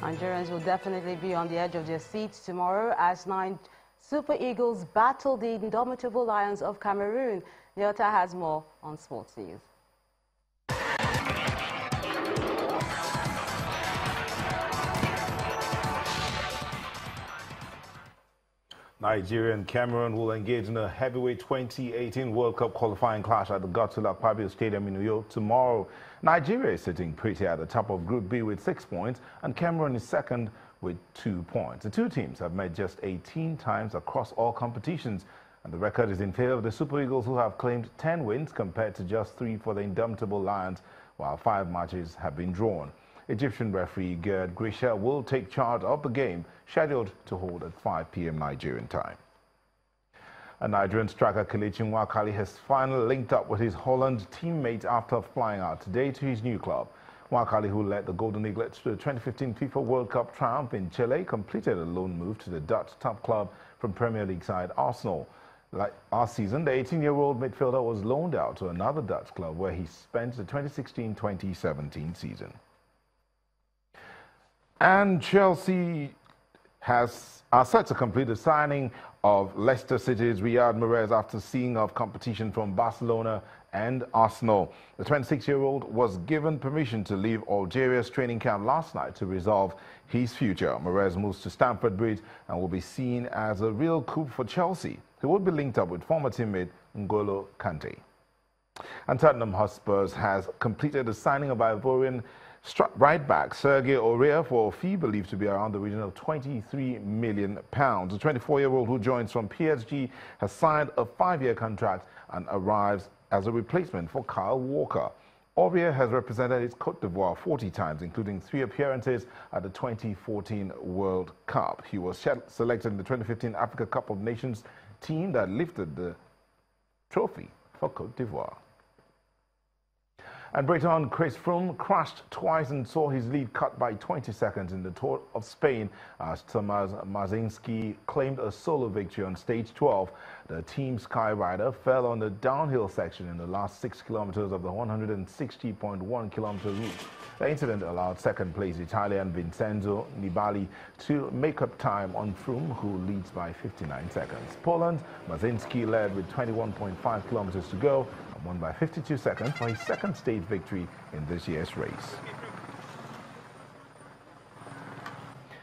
Nigerians will definitely be on the edge of their seats tomorrow as 9 Super Eagles battle the indomitable Lions of Cameroon. Nyota has more on Sports News. Nigeria and Cameroon will engage in a heavyweight 2018 World Cup qualifying clash at the Godswill Akpabio Stadium in New York tomorrow. Nigeria is sitting pretty at the top of Group B with 6 points, and Cameroon is second with 2 points. The two teams have met just 18 times across all competitions, and the record is in favor of the Super Eagles, who have claimed 10 wins compared to just 3 for the indomitable Lions, while 5 matches have been drawn. Egyptian referee Gerd Grisha will take charge of the game, scheduled to hold at 5 p.m. Nigerian time. A Nigerian striker Kelechi Nwakali has finally linked up with his Holland teammates after flying out today to his new club. Nwakali, who led the Golden Eaglets to the 2015 FIFA World Cup triumph in Chile, completed a loan move to the Dutch top club from Premier League side Arsenal. Like last season, the 18-year-old midfielder was loaned out to another Dutch club where he spent the 2016-2017 season. And Chelsea are set to complete the signing of Leicester City's Riyad Mahrez after seeing off competition from Barcelona and Arsenal. The 26-year-old was given permission to leave Algeria's training camp last night to resolve his future. Mahrez moves to Stamford Bridge and will be seen as a real coup for Chelsea, who would be linked up with former teammate N'Golo Kante. And Tottenham Hotspurs has completed the signing of Ivorian right back Sergei Aurier for a fee believed to be around the region of £23 million. The 24-year-old, who joins from PSG, has signed a 5-year contract and arrives as a replacement for Kyle Walker. Aurier has represented his Côte d'Ivoire 40 times, including 3 appearances at the 2014 World Cup. He was selected in the 2015 Africa Cup of Nations team that lifted the trophy for Côte d'Ivoire. And Breton Chris Froome crashed twice and saw his lead cut by 20 seconds in the Tour of Spain as Tomasz Marzinski claimed a solo victory on stage 12. The team Sky Rider fell on the downhill section in the last 6 kilometers of the 160.1 kilometer route. The incident allowed second-place Italian Vincenzo Nibali to make up time on Froome, who leads by 59 seconds. Poland's Marzinski led with 21.5 kilometers to go and won by 52 seconds for his second stage victory in this year's race.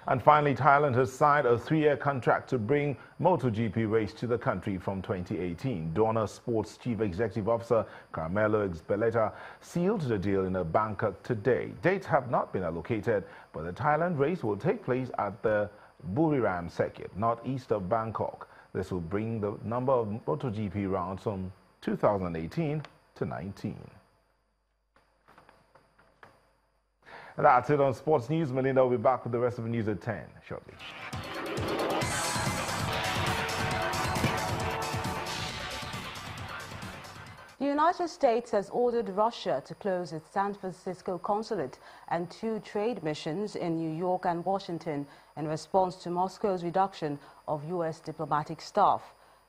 And finally, Thailand has signed a 3-year contract to bring MotoGP race to the country from 2018. Dorna Sports Chief Executive Officer Carmelo Ezpeleta sealed the deal in Bangkok today. Dates have not been allocated, but the Thailand race will take place at the Buriram circuit, northeast of Bangkok. This will bring the number of MotoGP rounds from 2018 to 19. And that's it on Sports News. Melinda will be back with the rest of the news at 10 shortly. The United States has ordered Russia to close its San Francisco consulate and 2 trade missions in New York and Washington in response to Moscow's reduction of U.S. diplomatic staff.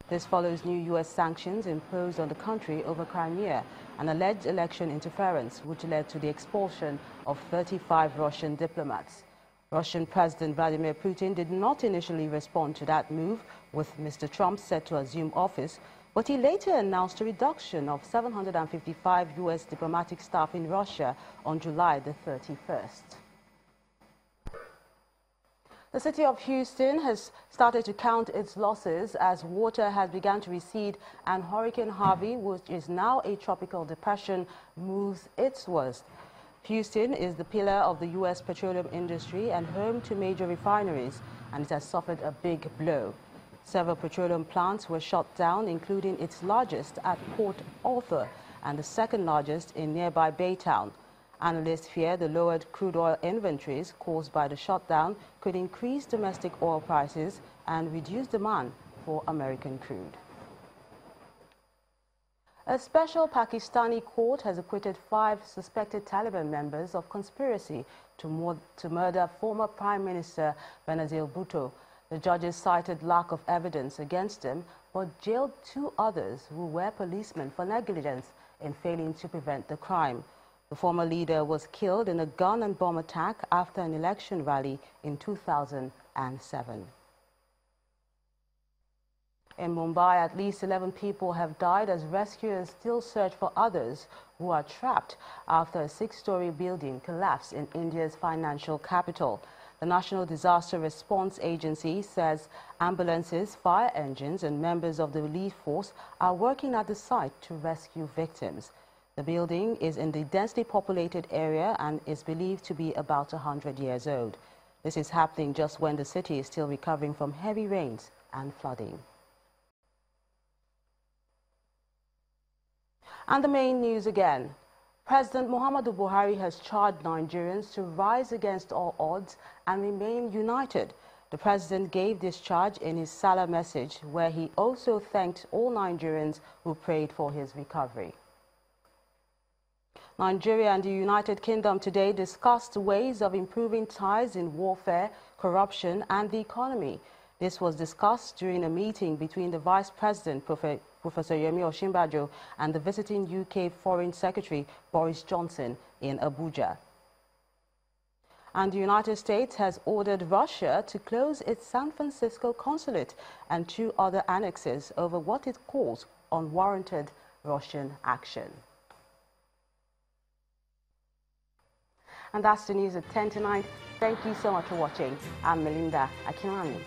This follows new U.S. sanctions imposed on the country over Crimea and alleged election interference, which led to the expulsion of 35 Russian diplomats. Russian President Vladimir Putin did not initially respond to that move, with Mr. Trump set to assume office, but he later announced a reduction of 755 U.S. diplomatic staff in Russia on July the 31st. The city of Houston has started to count its losses as water has begun to recede and Hurricane Harvey, which is now a tropical depression, moves its worst. Houston is the pillar of the U.S. petroleum industry and home to major refineries, and it has suffered a big blow. Several petroleum plants were shut down, including its largest at Port Arthur and the second largest in nearby Baytown. Analysts fear the lowered crude oil inventories caused by the shutdown could increase domestic oil prices and reduce demand for American crude. A special Pakistani court has acquitted 5 suspected Taliban members of conspiracy to murder former Prime Minister Benazir Bhutto. The judges cited lack of evidence against him, but jailed 2 others who were policemen for negligence in failing to prevent the crime. The former leader was killed in a gun and bomb attack after an election rally in 2007. In Mumbai, at least 11 people have died as rescuers still search for others who are trapped after a 6-story building collapsed in India's financial capital. The National Disaster Response Agency says ambulances, fire engines and members of the relief force are working at the site to rescue victims. The building is in the densely populated area and is believed to be about 100 years old. This is happening just when the city is still recovering from heavy rains and flooding. And the main news again. President Muhammadu Buhari has charged Nigerians to rise against all odds and remain united. The president gave this charge in his Salah message, where he also thanked all Nigerians who prayed for his recovery. Nigeria and the United Kingdom today discussed ways of improving ties in warfare, corruption and the economy. This was discussed during a meeting between the Vice President, Professor Yemi Osinbajo, and the visiting UK Foreign Secretary, Boris Johnson, in Abuja. And the United States has ordered Russia to close its San Francisco consulate and 2 other annexes over what it calls unwarranted Russian action. And that's the news at 10 to 9. Thank you so much for watching. I'm Melinda Akinwumi.